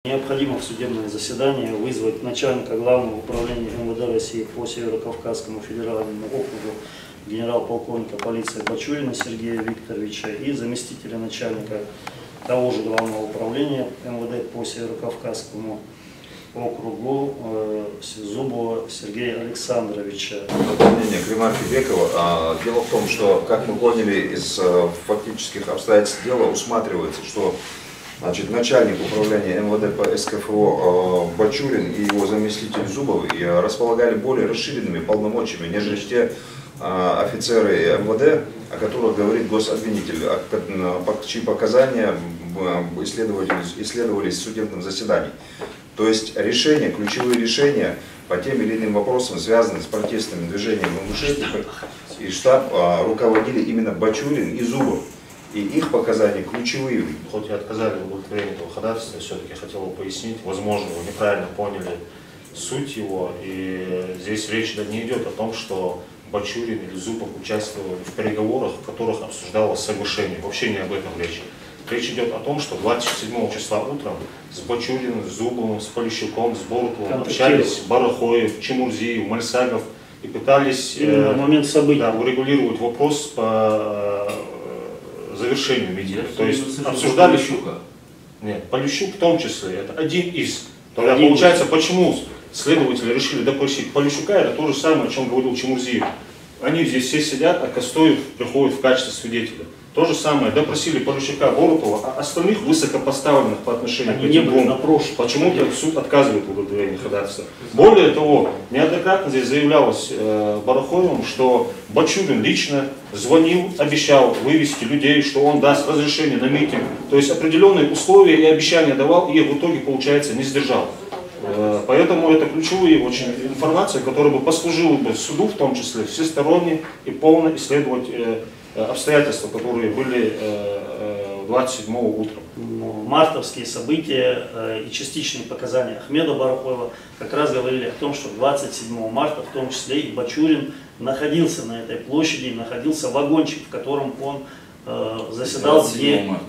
Необходимо в судебное заседание вызвать начальника Главного управления МВД России по Северо-Кавказскому федеральному округу генерал-полковника полиции Бачурина Сергея Викторовича и заместителя начальника того же Главного управления МВД по Северо-Кавказскому округу Зубова Сергея Александровича. Дополнение к ремарке Бекова. Дело в том, что, как мы поняли из фактических обстоятельств дела, усматривается, что начальник управления МВД по СКФО Бачурин и его заместитель Зубов располагали более расширенными полномочиями, нежели те офицеры МВД, о которых говорит гособвинитель, чьи показания исследовались в судебном заседании. То есть решения, ключевые решения по тем или иным вопросам, связанные с протестными движениями в Ингушетии и штаб, руководили именно Бачурин и Зубов. И их показания ключевые. Хоть и отказали в удовлетворении этого ходатайства, все-таки хотел бы пояснить, возможно, вы неправильно поняли суть его, и здесь речь не идет о том, что Бачурин или Зубов участвовали в переговорах, в которых обсуждалось соглашение. Вообще не об этом речь. Речь идет о том, что 27 числа утром с Бачуриным, с Зубовым, с Полищуком, с Борутовым общались Барахоев, Чемурзиев, Мальсагов и пытались в момент событий урегулировать вопрос по завершению митинга. То есть обсуждали Полищука. Нет, Полищук в том числе, это один из. Тогда получается, почему следователи решили допросить Полищука, это то же самое, о чем говорил Чемурзиев. Они здесь все сидят, а Костоев приходит в качестве свидетеля. То же самое, допросили Полищука, Борутова, а остальных высокопоставленных по отношению к этим двум почему-то суд отказывает в удовлетворении ходатайства. Более того, неоднократно здесь заявлялось Барахоевым, что Бачурин лично звонил, обещал вывести людей, что он даст разрешение на митинг. То есть определенные условия и обещания давал, и в итоге, получается, не сдержал. Поэтому это ключевая очень информация, которая бы послужила бы суду, в том числе всесторонне и полно исследовать обстоятельства, которые были 27-го утром. Мартовские события и частичные показания Ахмеда Барахоева как раз говорили о том, что 27 марта, в том числе и Бачурин, находился на этой площади, находился вагончик, в котором он заседал.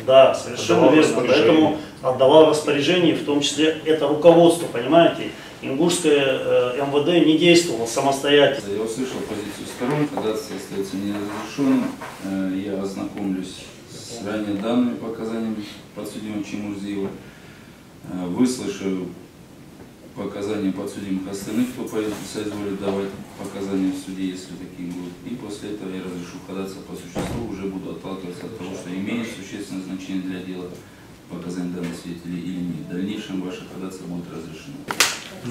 Да, совершенно верно. Поэтому отдавал распоряжение, в том числе это руководство, понимаете. Ингушское МВД не действовало самостоятельно. Я услышал позицию сторон, ходатайство остается неразрешенным. Я ознакомлюсь с ранее данными показаниями подсудимого Чемурзиева, выслушаю показания подсудимых остальных, кто соизволит давать показания в суде, если такие будут. И после этого я разрешу ходатайство по существу, уже буду отталкиваться от того, что имеет существенное значение для дела показания данных свидетелей или нет. В дальнейшем ваше ходатайство будет разрешено.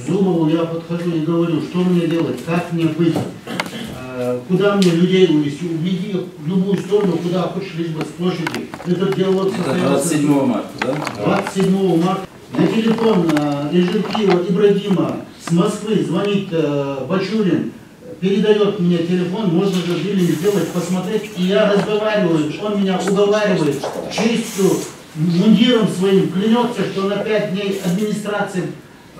Зубову я подхожу и говорю, что мне делать, как мне быть, куда мне людей увезти, уведи в любую сторону, куда хочешь, лишь бы с площади. Этот диалог состоялся 27 марта, да? 27 марта. На телефон Ижеркиева Ибрагима с Москвы звонит Бачурин, передает мне телефон, можно же или сделать, посмотреть, и я разговариваю, он меня уговаривает честью, мундиром своим, клянется, что на 5 дней администрации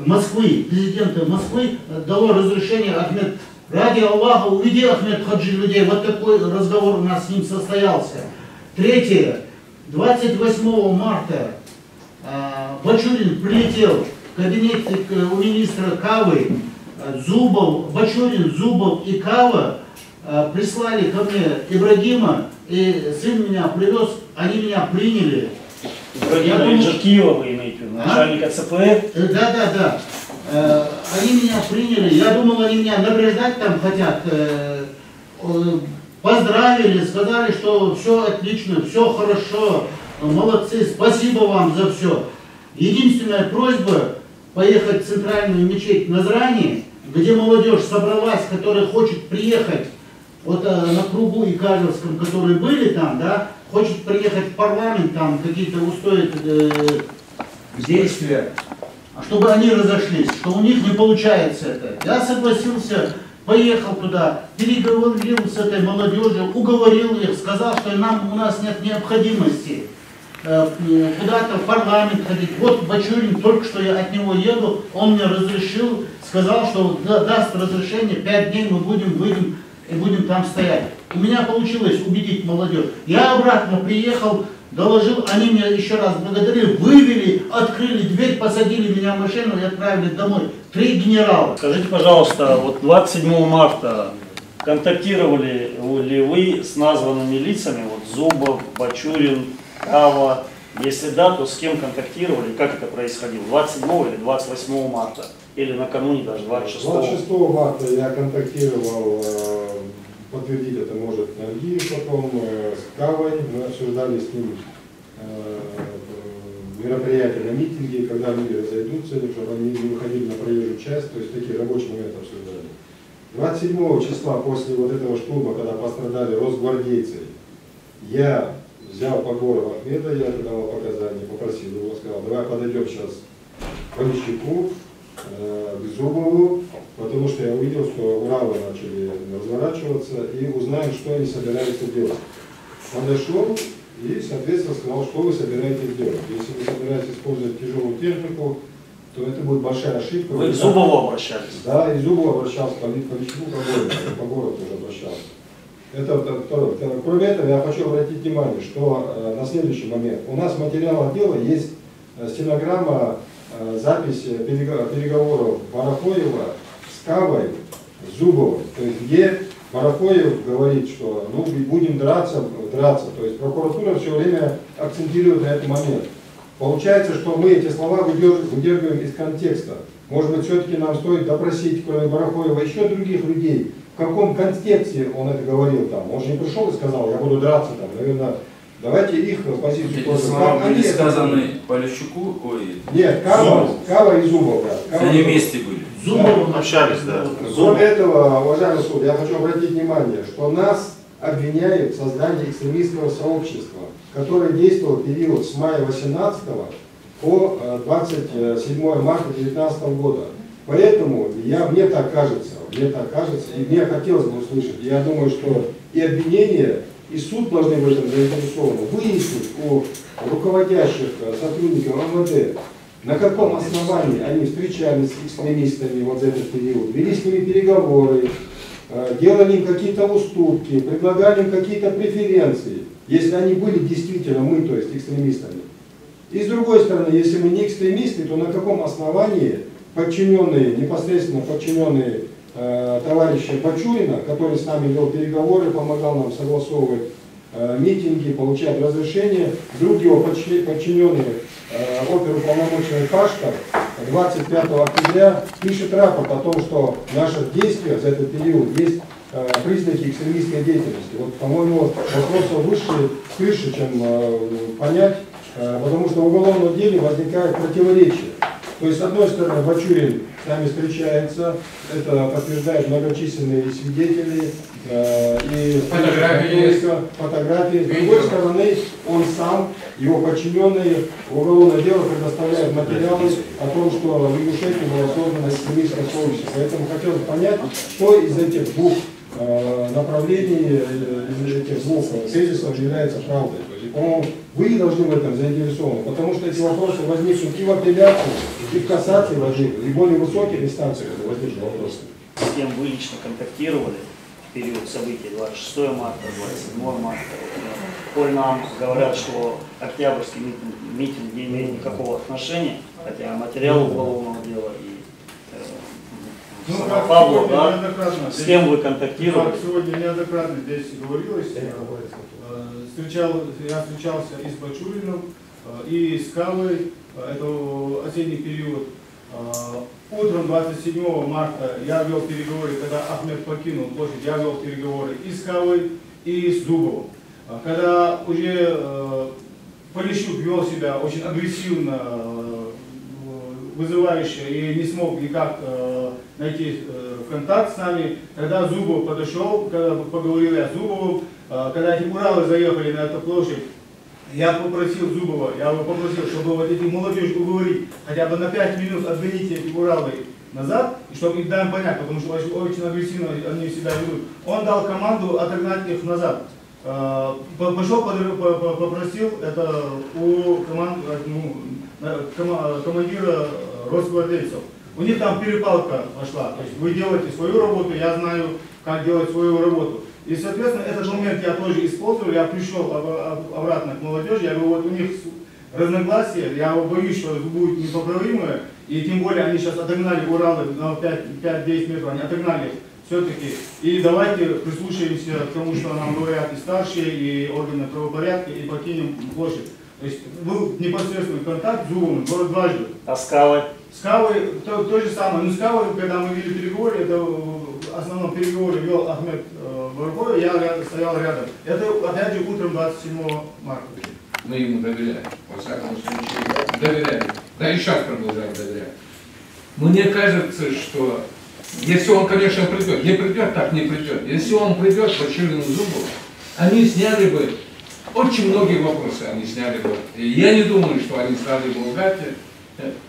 Москвы, президента Москвы дало разрешение. Ахмед, ради Аллаха, уведи, Ахмед Хаджи, людей. Вот такой разговор у нас с ним состоялся. Третье. 28 марта Бачурин прилетел в кабинет у министра Кавы. Бачурин, Зубов и Кава прислали ко мне Ибрагима, и сын меня привез, они меня приняли. Ибрагима Ижеркиева вы имеете в виду, начальника ЦП? Да. Они меня приняли, я думал, они меня награждать там хотят. Поздравили, сказали, что все отлично, все хорошо, молодцы, спасибо вам за все. Единственная просьба поехать в центральную мечеть Назрани, где молодежь собралась, которая хочет приехать вот на кругу Икажевском, которые были там, да, хочет приехать в парламент, там какие-то устроить действия, чтобы они разошлись, что у них не получается это. Я согласился, поехал туда, переговорил с этой молодежью, уговорил их, сказал, что у нас нет необходимости куда-то в парламент ходить. Вот Бачурин, только что я от него еду, он мне разрешил, сказал, что даст разрешение, 5 дней мы выйдем и будем там стоять. У меня получилось убедить молодежь. Я обратно приехал, доложил, они меня еще раз благодарили, вывели, открыли дверь, посадили меня в машину и отправили домой. 3 генерала. Скажите, пожалуйста, вот 27 марта контактировали ли вы с названными лицами, вот Зубов, Бачурин, Кава? Если да, то с кем контактировали, как это происходило? 27 или 28 марта? Или накануне даже 26? 26 марта я контактировал, подтвердить это может Нагиев, потом с Кавой, мы обсуждали с ним мероприятия на митинге, когда люди разойдутся, чтобы они не выходили на проезжую часть, то есть такие рабочие моменты обсуждали. 27 числа после вот этого штурма, когда пострадали росгвардейцы, я взял Погорова Ахмеда, я давал показания, попросил его, сказал, давай подойдем сейчас к Полищуку, к Зубову, потому что я увидел, что Уралы начали разворачиваться, и узнаем, что они собираются делать. Подошел и, соответственно, сказал, что вы собираетесь делать. Если вы собираетесь использовать тяжелую технику, то это будет большая ошибка. Вы к Зубову обращались? Да, и Зубов обращался, к Полищуку, Погоров тоже обращался. Это второе. Кроме этого, я хочу обратить внимание, что на следующий момент у нас в материалах дела есть стенограмма, запись переговоров Барахоева с Кавой, с Зубовой, то есть где Барахоев говорит, что ну, будем драться, то есть прокуратура все время акцентирует на этот момент. Получается, что мы эти слова выдергиваем из контекста. Может быть, все-таки нам стоит допросить, кроме Барахоева, еще других людей. В каком контексте он это говорил там? Он же не пришел и сказал, я буду драться там, наверное, давайте их позицию тоже. Эти слова были сказаны Полищуку, Нет, Кава и Зубов, да. Они вместе были. Зубов Общались, да. Кроме этого, уважаемый суд, я хочу обратить внимание, что нас обвиняют в создании экстремистского сообщества, которое действовало в период с мая 18 по 27 марта 2019 года. Поэтому мне так кажется, и мне хотелось бы услышать, я думаю, что и обвинение, и суд должны в этом заинтересованы, выяснить у руководящих сотрудников МВД, на каком основании они встречались с экстремистами вот за этот период, вели с ними переговоры, делали им какие-то уступки, предлагали им какие-то преференции, если они были действительно мы, то есть экстремистами. И с другой стороны, если мы не экстремисты, то на каком основании подчиненные, непосредственно подчиненные товарища Бачурина, который с нами вел переговоры, помогал нам согласовывать митинги, получать разрешения, вдруг его подчиненные оперуполномоченный Пашка 25 октября пишет рапорт о том, что в наших действиях за этот период есть признаки экстремистской деятельности. Вот, по-моему, вопросов выше, чем понять, потому что в уголовном деле возникает противоречие. То есть, с одной стороны, Бачурин с нами встречается, это подтверждают многочисленные свидетели и фотографии. С другой стороны, он сам, его подчиненные в уголовное дело предоставляют материалы о том, что в Ингушетии было создано экстремистское сообщество. Поэтому хотелось понять, что из этих двух направлений, из этих двух тезисов является правдой. По-моему, вы должны в этом заинтересованы, потому что эти вопросы возникнут и в апелляции, и в кассации возникнут, и в более высоких инстанциях возникнут вопросы. С кем вы лично контактировали в период событий 26 марта, 27 марта? Коль нам говорят, что Октябрьский митинг не имеет никакого отношения, хотя материал уголовного дела и Павлов, да? С кем вы контактировали? Как сегодня неоднократно здесь говорилось, я встречался и с Бачуриным, и с Кавой, это осенний период. Утром 27 марта я вел переговоры, когда Ахмед покинул площадь, я вел переговоры и с Кавой, и с Зубовым. Когда уже Полищук вел себя очень агрессивно, вызывающе и не смог никак найти контакт с нами, когда Зубов подошел, когда поговорил я с Зубовым, когда эти Уралы заехали на эту площадь, я попросил Зубова, чтобы вот эти молодежь уговорить, хотя бы на 5 минут отгоните эти Уралы назад, и чтобы их дать понять, потому что очень агрессивно они себя ведут. Он дал команду отогнать их назад. Пошел, попросил это у командира росгвардейцев. У них там перепалка пошла. То есть вы делаете свою работу, я знаю, как делать свою работу. И, соответственно, этот момент я тоже использовал, я пришел обратно к молодежи, я говорю, вот у них разногласия, я боюсь, что будет непоправимое, и тем более они сейчас отогнали Уралы на 5-10 метров, они отогнали все-таки. И давайте прислушаемся к тому, что нам говорят и старшие, и органы правопорядка, и покинем площадь. То есть был непосредственный контакт с Зубовым дважды. А скалы? Скавы то же самое. Но Скавы, когда мы вели переговоры, это в основном переговоры вел Ахмед Бархоев, я стоял рядом. Это опять же утром 27 марта. Мы ему доверяем. Во всяком случае, доверяем. Да и сейчас продолжаем доверять. Мне кажется, что если он, конечно, придет, не придет, так не придет. Если он придет по Бачурину, Зубову, они сняли бы очень многие вопросы, они сняли бы. И я не думаю, что они стали бы лгать.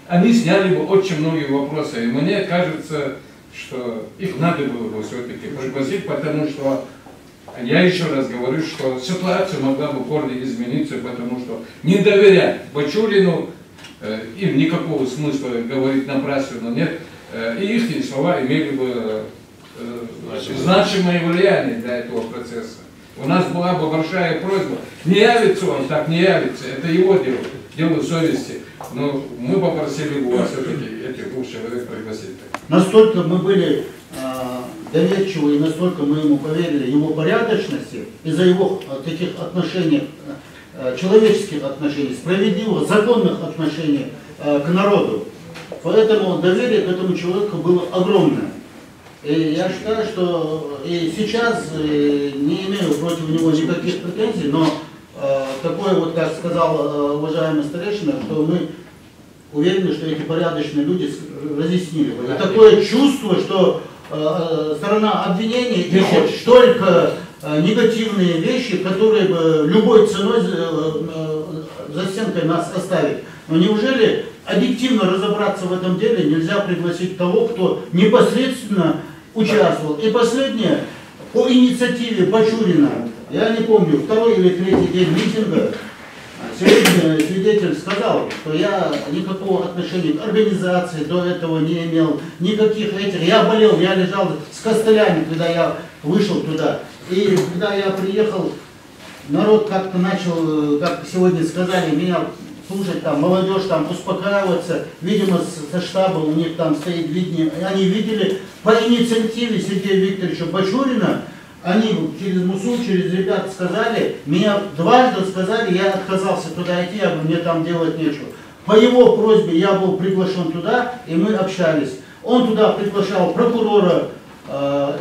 Они сняли бы очень многие вопросы. И мне кажется, что их надо было бы все-таки пригласить, потому что, я еще раз говорю, что ситуация могла бы в корне измениться, потому что не доверять Бачурину, им никакого смысла говорить напрасно нет, и их слова имели бы значимое влияние для этого процесса. У нас была бы большая просьба, не явится он, так не явится, это его дело, дело совести. Но мы попросили бы вас все-таки этих двух человек пригласить. Настолько мы были доверчивы, и настолько мы ему поверили, его порядочности, из-за его таких отношений, человеческих отношений, справедливых, законных отношений к народу. Поэтому доверие к этому человеку было огромное. И я считаю, что и сейчас не имею против него никаких претензий, но такое вот, как сказал уважаемый старейшина, что мы уверены, что эти порядочные люди разъяснили. И такое чувство, что сторона обвинения ищет только негативные вещи, которые бы любой ценой за стенкой нас оставить. Но неужели объективно разобраться в этом деле нельзя пригласить того, кто непосредственно участвовал? И последнее, по инициативе Бачурина, я не помню, второй или третий день митинга, сегодня свидетель сказал, что я никакого отношения к организации до этого не имел, никаких этих. Я болел, я лежал с костылями, когда я вышел туда. И когда я приехал, народ как-то начал, как сегодня сказали, меня слушать, там, молодежь там успокаиваться, видимо, со штаба у них там стоит видение. Они видели по инициативе Сергея Викторовича Бачурина, они через МУСУ, через ребят сказали, меня дважды сказали, я отказался туда идти, я говорю, мне там делать нечего. По его просьбе я был приглашен туда, и мы общались. Он туда приглашал прокурора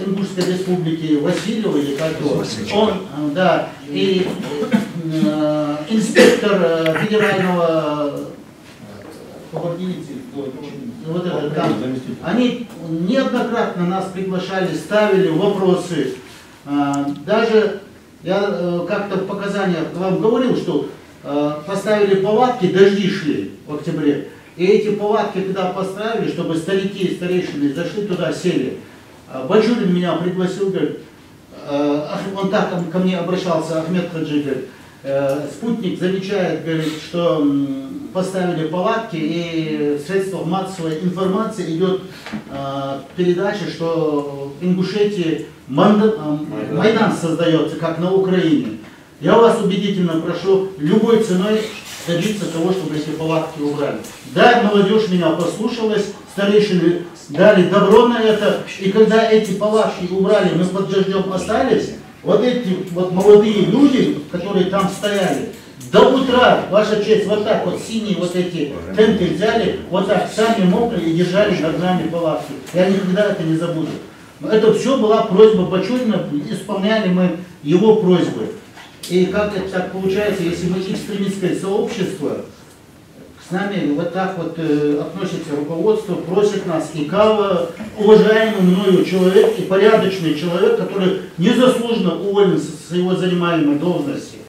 Ингушской республики Васильева, или как его, он, да, и инспектор федерального вот это, там, они неоднократно нас приглашали, ставили вопросы. Даже я как-то в показаниях вам говорил, что поставили палатки, дожди шли в октябре. И эти палатки, когда поставили, чтобы старики и старейшины зашли туда, сели. Бачурин меня пригласил, говорит, он так ко мне обращался, Ахмед Хаджи, говорит, спутник замечает, говорит, что поставили палатки, и в средствах массовой информации идет передача, что в Ингушетии Майдан создается, как на Украине. Я вас убедительно прошу любой ценой добиться того, чтобы эти палатки убрали. Да, молодежь меня послушалась, старейшины дали добро на это, и когда эти палатки убрали, мы под дождем остались, вот эти вот молодые люди, которые там стояли, до утра, ваша честь, вот так вот синие вот эти тенты взяли, вот так сами мокрые и держали над нами палатки. Я никогда это не забуду. Но это все была просьба Бачурина, исполняли мы его просьбы. И как это так получается, если мы экстремистское сообщество, с нами вот так вот относится руководство, просит нас, и Кава, уважаемый мною человек и порядочный человек, который незаслуженно уволен с его занимаемой должности.